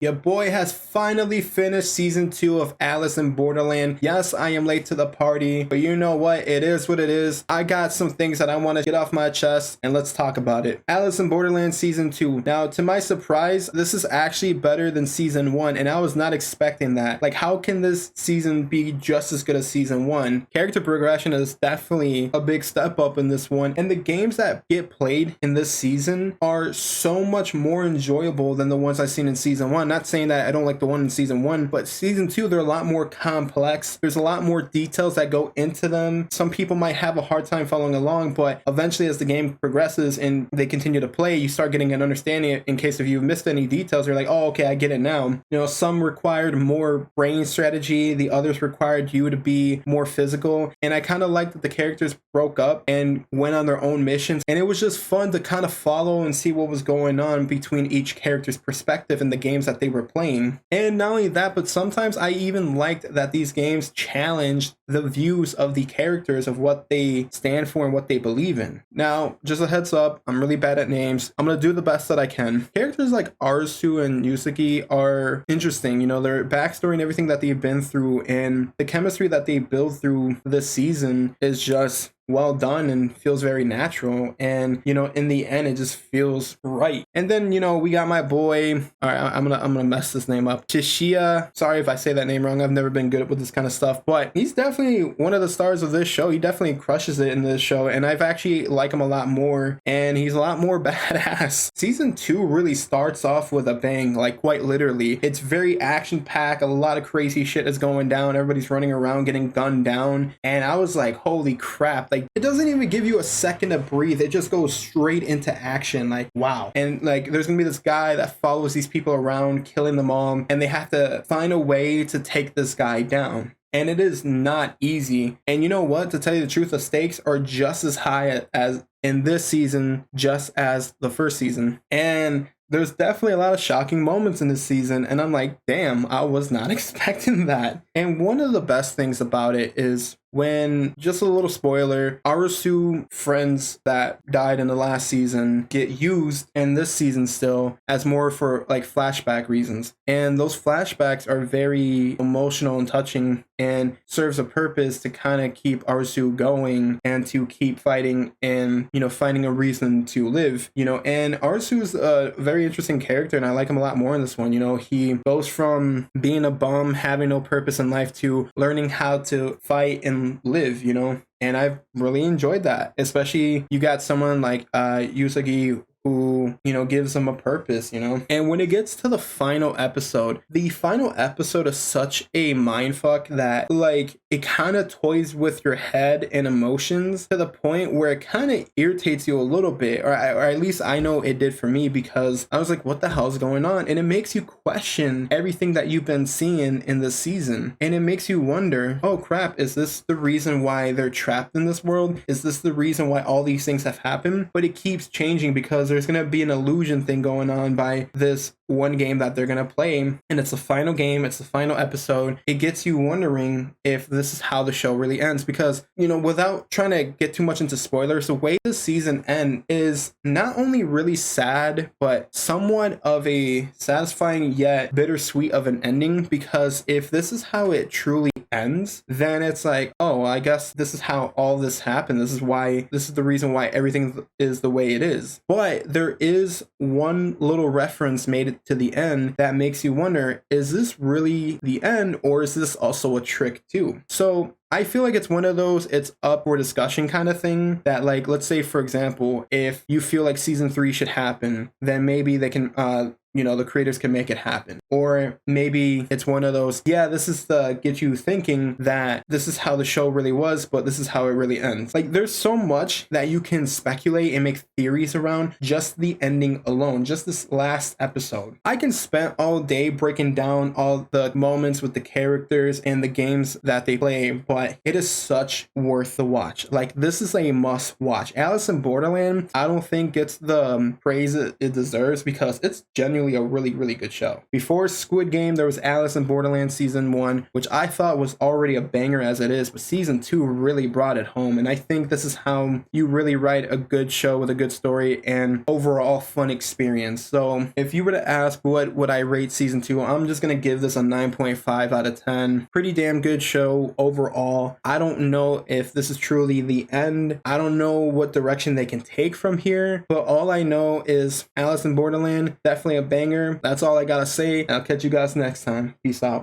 Your boy has finally finished season 2 of Alice in Borderland. Yes, I am late to the party, but you know what? It is what it is. I got some things that I want to get off my chest, and let's talk about it. Alice in Borderland season 2. Now, to my surprise, this is actually better than season 1, and I was not expecting that. Like, how can this season be just as good as season 1? Character progression is definitely a big step up in this one, and the games that get played in this season are so much more enjoyable than the ones I've seen in season 1. Not saying that I don't like the one in season 1, but season 2, they're a lot more complex. There's a lot more details that go into them. Some people might have a hard time following along, but eventually as the game progresses and they continue to play, you start getting an understanding. In case if you've missed any details, you're like, oh, okay, I get it now. You know, some required more brain strategy, the others required you to be more physical, and I kind of like that the characters broke up and went on their own missions, and it was just fun to kind of follow and see what was going on between each character's perspective in the games that they were playing. And not only that, but sometimes I even liked that these games challenged the views of the characters of what they stand for and what they believe in. Now, just a heads up, I'm really bad at names. I'm gonna do the best that I can. Characters like Arsu and Yusuke are interesting, you know, their backstory and everything that they've been through, and the chemistry that they build through this season is just well done and feels very natural, and you know, in the end it just feels right. And then, you know, we got my boy, all right, I'm gonna mess this name up, Chishiya. Sorry if I say that name wrong. I've never been good with this kind of stuff, but he's definitely one of the stars of this show. He definitely crushes it in this show, and I've actually like him a lot more, and he's a lot more badass. Season 2 really starts off with a bang, like quite literally. It's very action packed. A lot of crazy shit is going down. Everybody's running around getting gunned down, and I was like, holy crap. Like, it doesn't even give you a second to breathe. It just goes straight into action. Like, wow. And like, there's gonna be this guy that follows these people around, killing them all, and they have to find a way to take this guy down. And it is not easy. And you know what? To tell you the truth, the stakes are just as high as in this season, just as the first season. And there's definitely a lot of shocking moments in this season, and I'm like, damn, I was not expecting that. And one of the best things about it is when, just a little spoiler, Arasu friends that died in the last season get used in this season still as more for like flashback reasons. And those flashbacks are very emotional and touching and serves a purpose to kind of keep Arasu going and to keep fighting and, you know, finding a reason to live, you know. And Arasu's a very interesting character, and I like him a lot more in this one. You know, he goes from being a bum, having no purpose in life, to learning how to fight and live, you know. And I've really enjoyed that, especially you got someone like Yusuke who, you know, gives them a purpose, you know. And when it gets to the final episode is such a mindfuck that, like, it kind of toys with your head and emotions to the point where it kind of irritates you a little bit, or at least I know it did for me, because I was like, what the hell is going on? And it makes you question everything that you've been seeing in this season, and it makes you wonder, oh crap, is this the reason why they're trapped in this world? Is this the reason why all these things have happened? But it keeps changing, because there's going to be an illusion thing going on by this one game that they're going to play, and it's the final game, it's the final episode. It gets you wondering if this is how the show really ends, because, you know, without trying to get too much into spoilers, the way the season ends is not only really sad, but somewhat of a satisfying yet bittersweet of an ending, because if this is how it truly ends, then it's like, oh, I guess this is how all this happened. This is the reason why everything is the way it is. But there is one little reference made to the end that makes you wonder, is this really the end, or is this also a trick too? So I feel like it's one of those, it's up for discussion kind of thing, that, like, let's say, for example, if you feel like season 3 should happen, then maybe they can, you know, the creators can make it happen. Or maybe it's one of those, yeah, this is to get you thinking that this is how the show really was, but this is how it really ends. Like, there's so much that you can speculate and make theories around just the ending alone, just this last episode. I can spend all day breaking down all the moments with the characters and the games that they play, but but it is such worth the watch. Like, this is a must watch. Alice in Borderland, I don't think gets the praise it deserves because it's genuinely a really, really good show. Before Squid Game, there was Alice in Borderland season 1, which I thought was already a banger as it is, but season 2 really brought it home. And I think this is how you really write a good show with a good story and overall fun experience. So if you were to ask what would I rate season 2, I'm just going to give this a 9.5 out of 10. Pretty damn good show overall. I don't know if this is truly the end. I don't know what direction they can take from here, but all I know is Alice in Borderland, definitely a banger. That's all I gotta say. I'll catch you guys next time. Peace out.